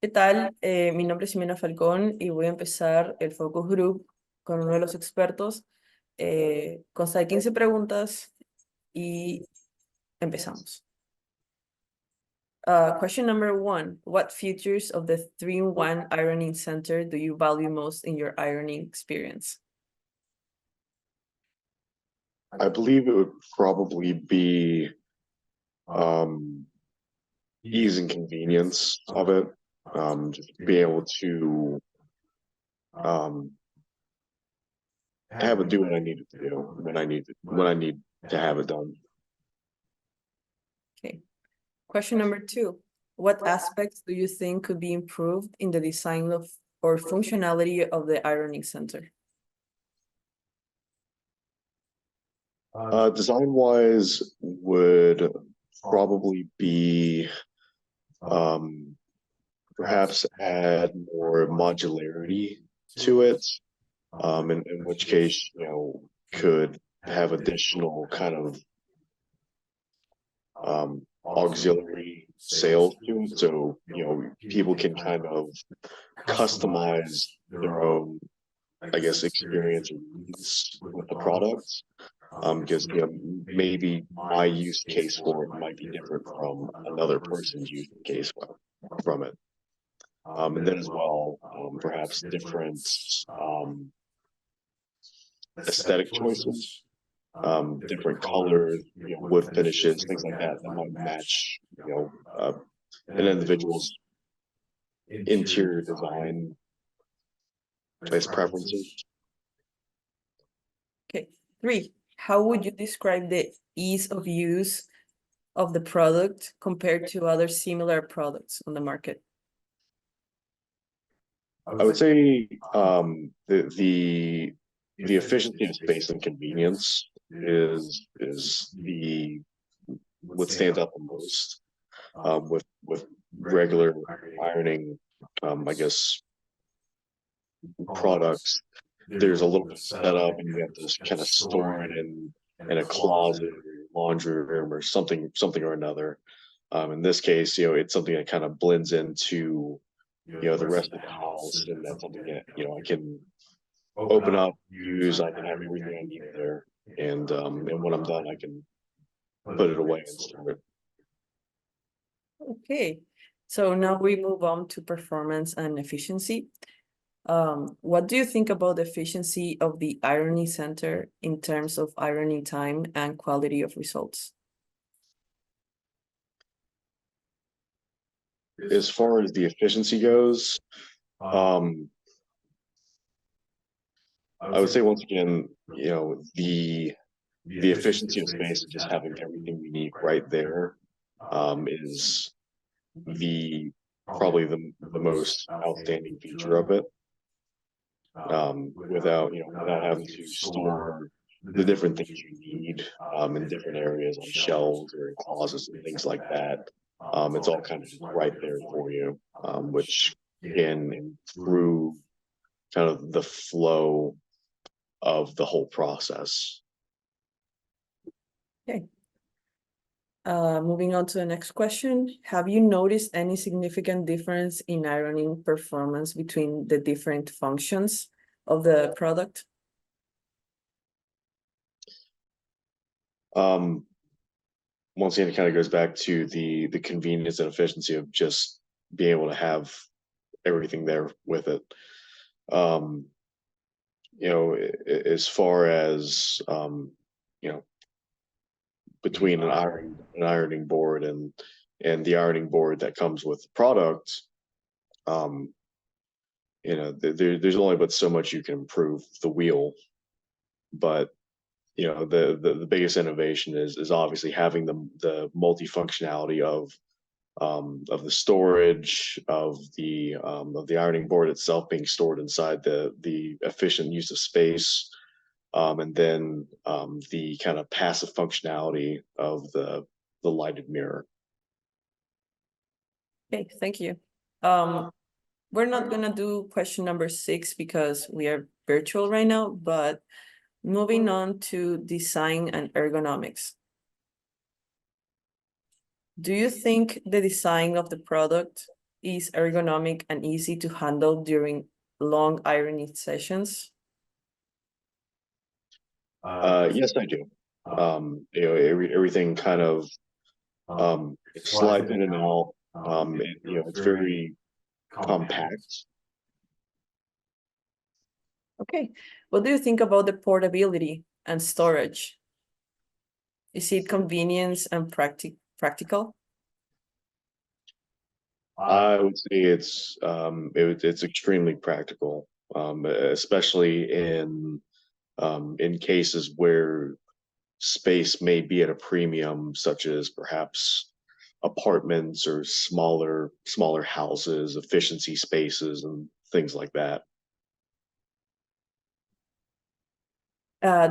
¿Qué tal? Mi nombre es Ximena Falcón y voy a empezar el Focus Group con uno de los expertos. Consta de 15 preguntas y empezamos. Question number 1. What features of the 3-in-1 ironing center do you value most in your ironing experience? I believe it would probably be ease and convenience of it. Just be able to have it do what I need it to do when I need to have it done. Okay. Question number 2. What aspects do you think could be improved in the design of or functionality of the ironing center? Design-wise would probably be perhaps add more modularity to it, in which case, could have additional kind of auxiliary sales to it, so people can kind of customize their own, I guess, experience or needs with the products. Because maybe my use case for it might be different from another person's use case from it. And then as well, perhaps different aesthetic choices, different colors, wood finishes, things like that might match, an individual's interior design preferences. Okay. 3. How would you describe the ease of use of the product compared to other similar products on the market? I would say the efficiency of space and convenience is what stands out the most with regular ironing, I guess, products. There's a little bit of setup, and you have to kind of store it in a closet or laundry room or something or another. In this case, it's something that kind of blends into the rest of the house, and that's something that I can open up, use. I can have everything I need there, and when I'm done, I can put it away and store it. Okay, so now we move on to performance and efficiency. What do you think about the efficiency of the ironing center in terms of ironing time and quality of results? As far as the efficiency goes, I would say once again, the efficiency of space and just having everything we need right there is probably the most outstanding feature of it. Without having to store the different things you need in different areas on shelves or in closets and things like that. It's all kind of just right there for you, which can improve kind of the flow of the whole process. Okay. Moving on to the next question. Have you noticed any significant difference in ironing performance between the different functions of the product? Once again, it kind of goes back to the convenience and efficiency of just being able to have everything there with it. As far as between an ironing board and the ironing board that comes with the product, there's only but so much you can improve the wheel, but the biggest innovation is obviously having the multifunctionality of the storage of the ironing board itself being stored inside the efficient use of space, and then the kind of passive functionality of the lighted mirror. Okay, thank you. We're not gonna do question number 6 because we are virtual right now, but moving on to design and ergonomics. Do you think the design of the product is ergonomic and easy to handle during long ironing sessions? Yes, I do. Everything kind of slides in and out. It's very compact. Okay, what do you think about the portability and storage? Is it convenience and practical? I would say it's extremely practical, especially in cases where space may be at a premium, such as perhaps apartments or smaller houses, efficiency spaces, and things like that.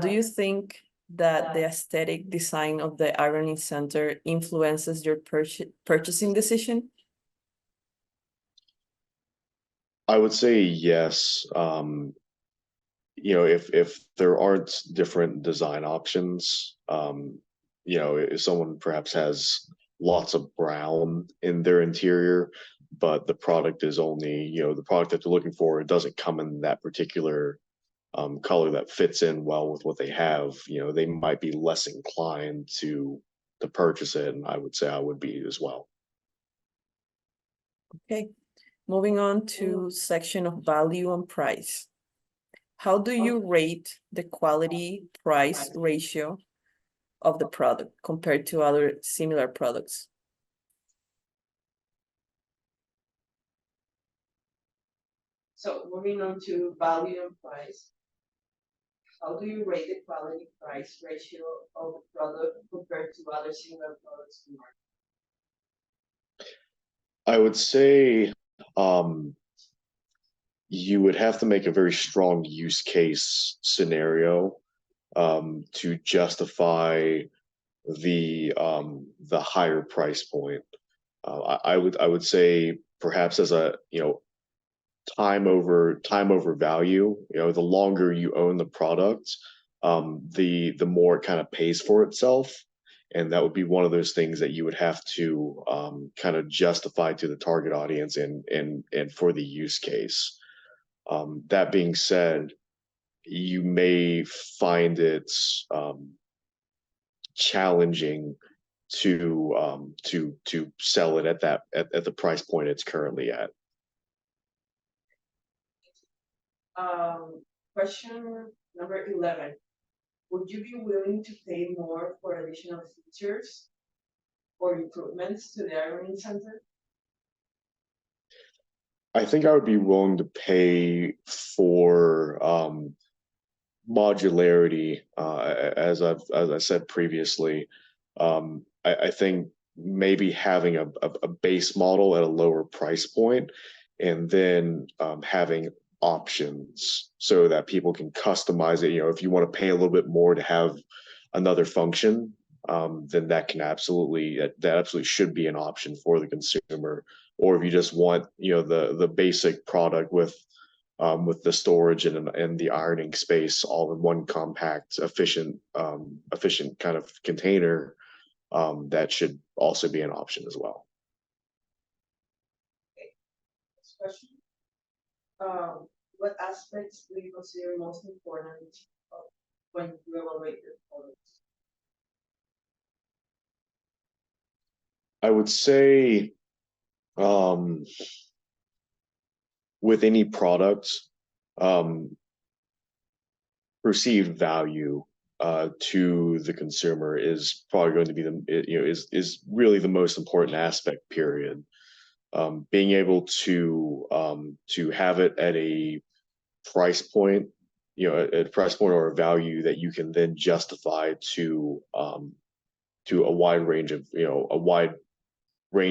Do you think that the aesthetic design of the ironing center influences your purchasing decision? I would say yes. If there aren't different design options, if someone perhaps has lots of brown in their interior, but the product is only, the product that they're looking for, it doesn't come in that particular color that fits in well with what they have, they might be less inclined to purchase it, and I would say I would be as well. Okay, moving on to section of value and price. How do you rate the quality price ratio of the product compared to other similar products? So moving on to value and price. How do you rate the quality price ratio of the product compared to other similar products in the market? I would say you would have to make a very strong use case scenario to justify the higher price point. I would say perhaps as a time over value. The longer you own the product, the more it kind of pays for itself, and that would be one of those things that you would have to kind of justify to the target audience and for the use case. That being said, you may find it challenging to sell it at the price point it's currently at. Question number 11. Would you be willing to pay more for additional features or improvements to the ironing center? I think I would be willing to pay for modularity, as I said previously. I think maybe having a base model at a lower price point, and then having options so that people can customize it. If you want to pay a little bit more to have another function, then that absolutely should be an option for the consumer. Or if you just want the basic product with the storage and the ironing space all in one compact, efficient kind of container, that should also be an option as well. Okay. Next question. What aspects do you consider most important when you evaluate your products? I would say with any product, perceived value to the consumer is probably going to be is really the most important aspect, period. Being able to have it at a price point, at a price point or a value that you can then justify to a wide range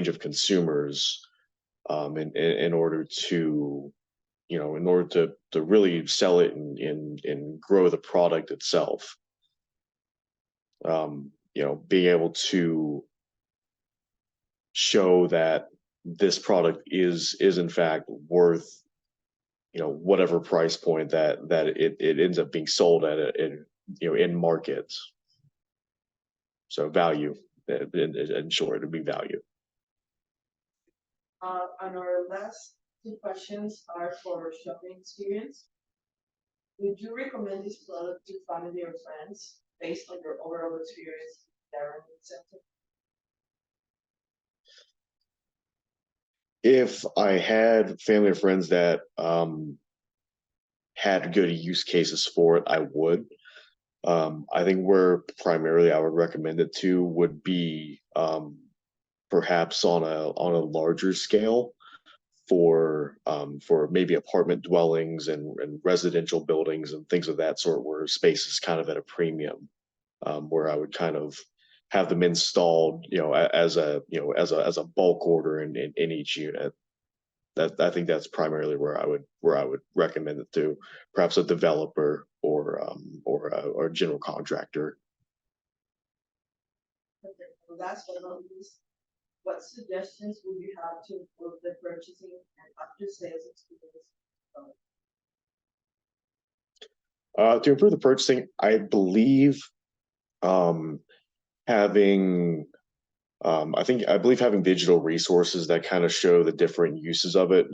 of consumers, in order to really sell it and grow the product itself. Being able to show that this product is in fact worth whatever price point that it ends up being sold at in markets. So value, in short, it would be value. And our last two questions are for shopping experience. Would you recommend this product to family or friends based on your overall experience in the ironing center? If I had family or friends that had good use cases for it, I would. I think where primarily I would recommend it to would be perhaps on a larger scale for maybe apartment dwellings and residential buildings and things of that sort, where space is kind of at a premium, where I would kind of have them installed, as a bulk order in each unit. That I think that's primarily where I would recommend it to, perhaps a developer or a general contractor. Okay, and last but not least, what suggestions would you have to improve the purchasing and after sales experience? To improve the purchasing, I believe um, having I believe having digital resources that kind of show the different uses of it,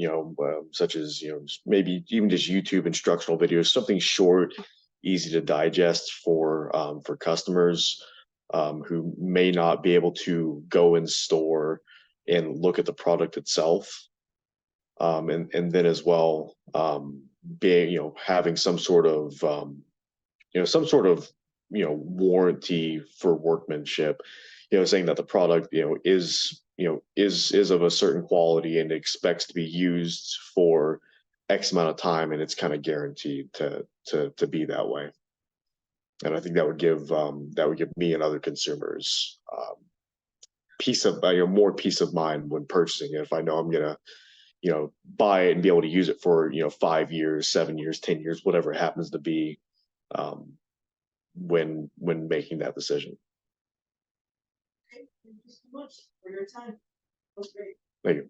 such as maybe even just YouTube instructional videos, something short, easy to digest for customers who may not be able to go in store and look at the product itself, and then as well being having some sort of warranty for workmanship, saying that the product is of a certain quality and expects to be used for X amount of time, and it's kind of guaranteed to be that way. And I think that would give me and other consumers more peace of mind when purchasing it, if I know I'm gonna buy it and be able to use it for 5 years, 7 years, 10 years, whatever it happens to be, um, when making that decision. Okay, thank you so much for your time. That was great. Thank you.